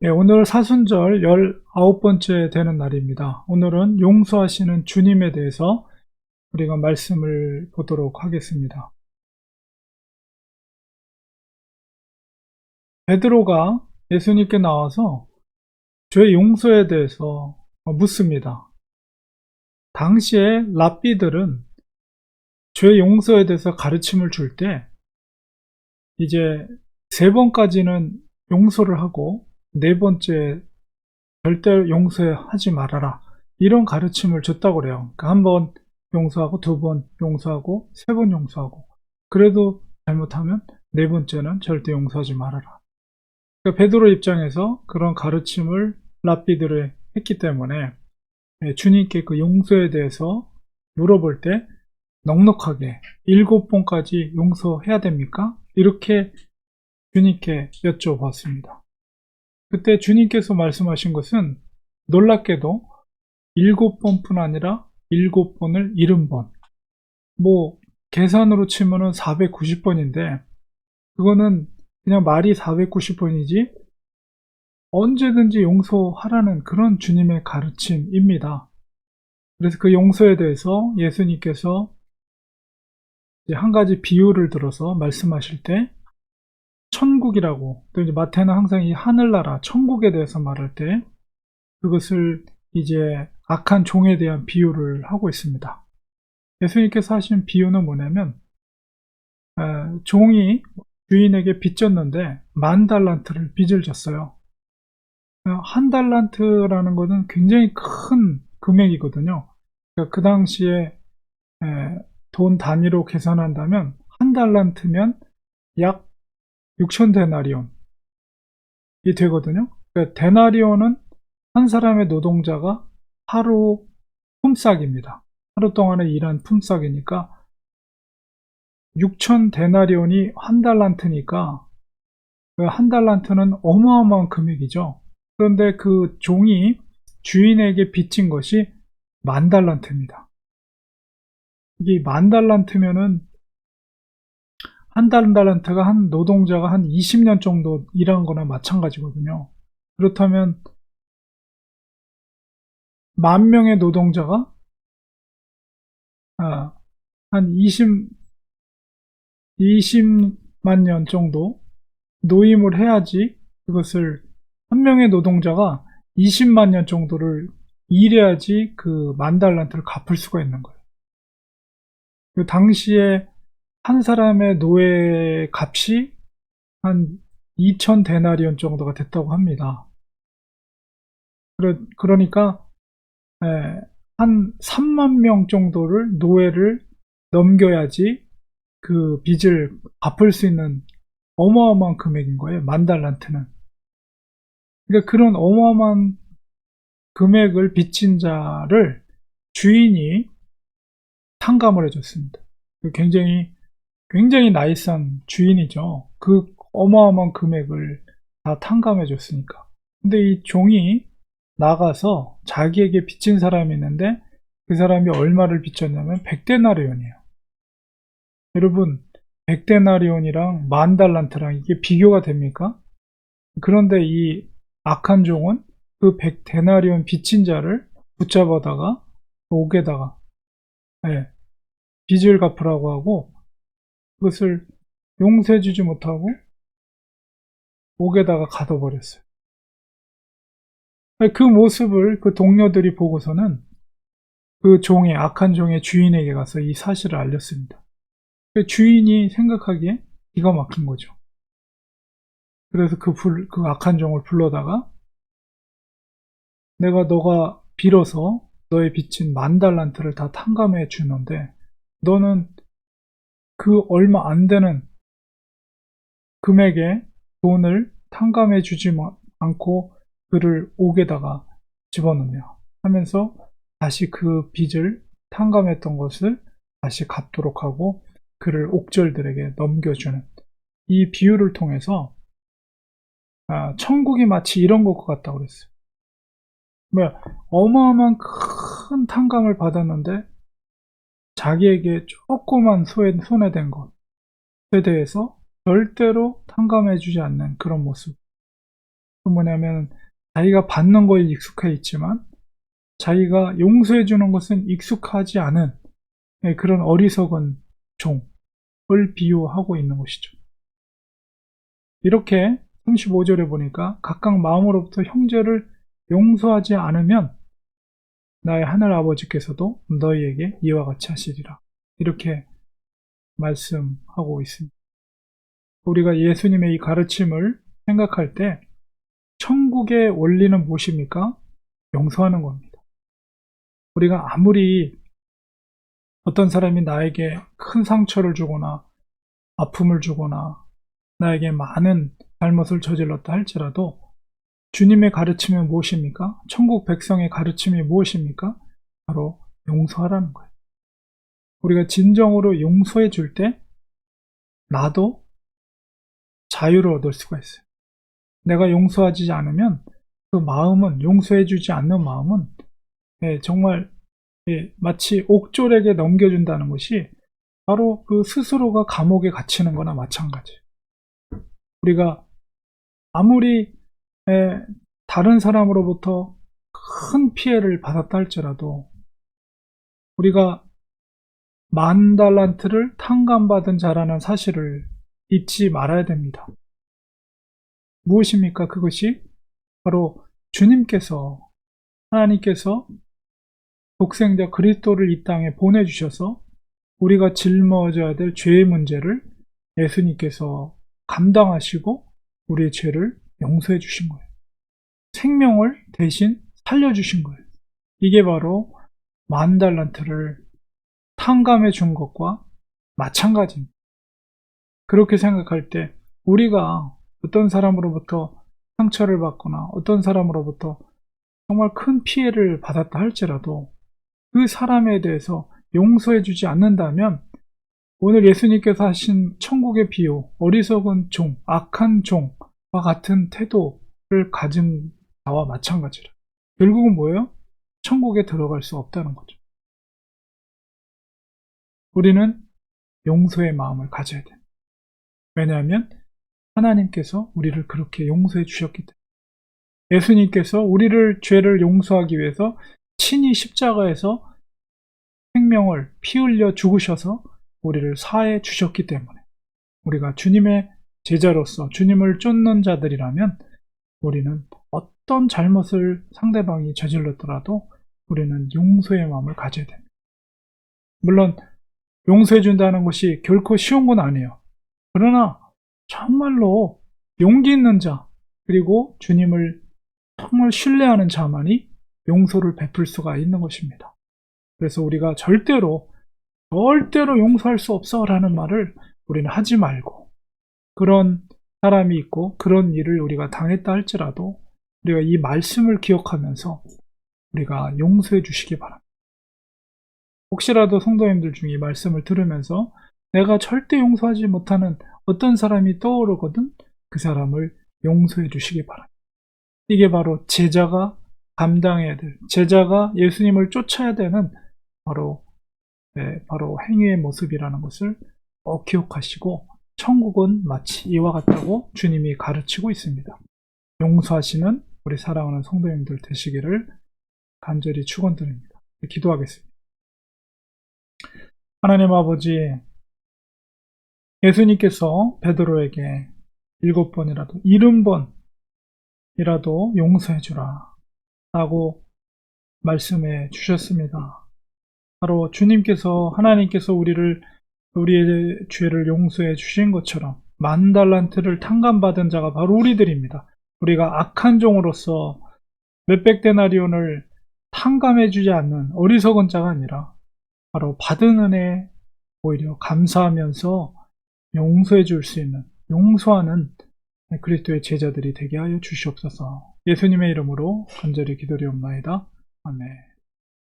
예, 오늘 사순절 19번째 되는 날입니다. 오늘은 용서하시는 주님에 대해서 우리가 말씀을 보도록 하겠습니다. 베드로가 예수님께 나와서 죄 용서에 대해서 묻습니다. 당시에 랍비들은 죄 용서에 대해서 가르침을 줄 때 이제 세 번까지는 용서를 하고 네 번째 절대 용서하지 말아라, 이런 가르침을 줬다고 그래요. 그러니까 한 번 용서하고 두 번 용서하고 세 번 용서하고, 그래도 잘못하면 네 번째는 절대 용서하지 말아라. 그러니까 베드로 입장에서 그런 가르침을 랍비들을 했기 때문에 주님께 그 용서에 대해서 물어볼 때 넉넉하게 7번까지 용서해야 됩니까? 이렇게 주님께 여쭤봤습니다. 그때 주님께서 말씀하신 것은 놀랍게도 7번뿐 아니라 7번을 70번. 뭐 계산으로 치면은 490번인데 그거는 그냥 말이 490번이지 언제든지 용서하라는 그런 주님의 가르침입니다. 그래서 그 용서에 대해서 예수님께서 이제 한 가지 비유를 들어서 말씀하실 때 천국이라고, 또 이제 마태는 항상 이 하늘나라 천국에 대해서 말할 때 그것을 이제 악한 종에 대한 비유를 하고 있습니다. 예수님께서 하신 비유는 뭐냐면 종이 주인에게 빚졌는데 10,000달란트를 빚을 졌어요. 한 달란트라는 것은 굉장히 큰 금액이거든요. 그러니까 그 당시에 돈 단위로 계산한다면 한 달란트면 약 6,000데나리온이 되거든요. 그러니까 데나리온은 한 사람의 노동자가 하루 품삯입니다. 하루 동안에 일한 품삯이니까 6,000데나리온이 한 달란트니까 한 달란트는 어마어마한 금액이죠. 그런데 그 종이 주인에게 빚진 것이 10,000달란트입니다. 이게 10,000달란트면은 한 달란트가 한 노동자가 한 20년 정도 일한 거나 마찬가지거든요. 그렇다면 10,000명의 노동자가 한 20만 년 정도 노임을 해야지, 그것을 한 명의 노동자가 20만 년 정도를 일해야지 그 10,000달란트를 갚을 수가 있는 거예요. 그 당시에 한 사람의 노예 값이 한 2,000데나리온 정도가 됐다고 합니다. 그러니까 한 3만 명 정도를 노예를 넘겨야지 그 빚을 갚을 수 있는 어마어마한 금액인 거예요. 10,000달란트는. 그러니까 그런 어마어마한 금액을 빚진 자를 주인이 탕감을 해줬습니다. 굉장히 나이스한 주인이죠. 그 어마어마한 금액을 다 탕감해 줬으니까. 근데 이 종이 나가서 자기에게 빚진 사람이 있는데 그 사람이 얼마를 빚졌냐면 100데나리온이에요. 여러분, 100데나리온이랑 10,000달란트랑 이게 비교가 됩니까? 그런데 이 악한 종은 그 100데나리온 빚진 자를 붙잡아다가 옥에다가 빚을 갚으라고 하고 그것을 용서해주지 못하고 옥에다가 가둬버렸어요. 그 모습을 그 동료들이 보고서는 그 악한 종의 주인에게 가서 이 사실을 알렸습니다. 그 주인이 생각하기에 기가 막힌 거죠. 그래서 그 악한 종을 불러다가 너가 빌어서 너의 빚진 10,000달란트를 다 탕감해 주는데 너는 그 얼마 안 되는 금액의 돈을 탕감해 주지 않고 그를 옥에다가 집어넣냐 하면서 다시 그 빚을 탕감했던 것을 다시 갚도록 하고 그를 옥졸들에게 넘겨주는 이 비유를 통해서 천국이 마치 이런 것 같다고 그랬어요. 뭐야, 어마어마한 큰 탕감을 받았는데 자기에게 조그만 손해된 것에 대해서 절대로 탕감해주지 않는 그런 모습. 그 뭐냐면 자기가 받는 거에 익숙해 있지만 자기가 용서해 주는 것은 익숙하지 않은 그런 어리석은 종을 비유하고 있는 것이죠. 이렇게 35절에 보니까 각각 마음으로부터 형제를 용서하지 않으면 나의 하늘 아버지께서도 너희에게 이와 같이 하시리라. 이렇게 말씀하고 있습니다. 우리가 예수님의 이 가르침을 생각할 때 천국의 원리는 무엇입니까? 용서하는 겁니다. 우리가 아무리 어떤 사람이 나에게 큰 상처를 주거나 아픔을 주거나 나에게 많은 잘못을 저질렀다 할지라도 주님의 가르침은 무엇입니까? 천국 백성의 가르침이 무엇입니까? 바로 용서하라는 거예요. 우리가 진정으로 용서해 줄 때 나도 자유를 얻을 수가 있어요. 내가 용서하지 않으면 그 마음은, 용서해 주지 않는 마음은 정말 마치 옥졸에게 넘겨준다는 것이 바로 그 스스로가 감옥에 갇히는 거나 마찬가지예요. 우리가 아무리 다른 사람으로부터 큰 피해를 받았다 할지라도 우리가 10,000달란트를 탕감받은 자라는 사실을 잊지 말아야 됩니다. 무엇입니까? 그것이 바로 하나님께서 독생자 그리스도를 이 땅에 보내주셔서 우리가 짊어져야 될 죄의 문제를 예수님께서 감당하시고 우리의 죄를 용서해 주신 거예요. 생명을 대신 살려주신 거예요. 이게 바로 10,000달란트를 탕감해 준 것과 마찬가지입니다. 그렇게 생각할 때 우리가 어떤 사람으로부터 상처를 받거나 어떤 사람으로부터 정말 큰 피해를 받았다 할지라도 그 사람에 대해서 용서해 주지 않는다면 오늘 예수님께서 하신 천국의 비유, 어리석은 종, 악한 종과 같은 태도를 가진 자와 마찬가지라. 결국은 뭐예요? 천국에 들어갈 수 없다는 거죠. 우리는 용서의 마음을 가져야 돼요. 왜냐하면 하나님께서 우리를 그렇게 용서해 주셨기 때문에. 예수님께서 우리를 죄를 용서하기 위해서 친히 십자가에서 생명을 피 흘려 죽으셔서 우리를 사해 주셨기 때문에 우리가 주님의 제자로서 주님을 쫓는 자들이라면 우리는 어떤 잘못을 상대방이 저질렀더라도 우리는 용서의 마음을 가져야 됩니다. 물론 용서해 준다는 것이 결코 쉬운 건 아니에요. 그러나 정말로 용기 있는 자 그리고 주님을 정말 신뢰하는 자만이 용서를 베풀 수가 있는 것입니다. 그래서 우리가 절대로 용서할 수 없어 라는 말을 우리는 하지 말고 그런 사람이 있고 그런 일을 우리가 당했다 할지라도 우리가 이 말씀을 기억하면서 우리가 용서해 주시기 바랍니다. 혹시라도 성도님들 중에 이 말씀을 들으면서 내가 절대 용서하지 못하는 어떤 사람이 떠오르거든 그 사람을 용서해 주시기 바랍니다. 이게 바로 제자가 감당해야 될, 제자가 예수님을 쫓아야 되는 바로 행위의 모습이라는 것을 기억하시고 천국은 마치 이와 같다고 주님이 가르치고 있습니다. 용서하시는 우리 사랑하는 성도님들 되시기를 간절히 축원드립니다. 기도하겠습니다. 하나님 아버지, 예수님께서 베드로에게 7번이라도 70번이라도 용서해 주라 라고 말씀해 주셨습니다. 바로 주님께서 하나님께서 우리의 죄를 용서해 주신 것처럼 10,000달란트를 탕감받은 자가 바로 우리들입니다. 우리가 악한 종으로서 몇백 데나리온을 탕감해 주지 않는 어리석은 자가 아니라 바로 받은 은혜에 오히려 감사하면서 용서해 줄 수 있는 용서하는 그리스도의 제자들이 되게 하여 주시옵소서. 예수님의 이름으로 간절히 기도드리옵나이다. 아멘.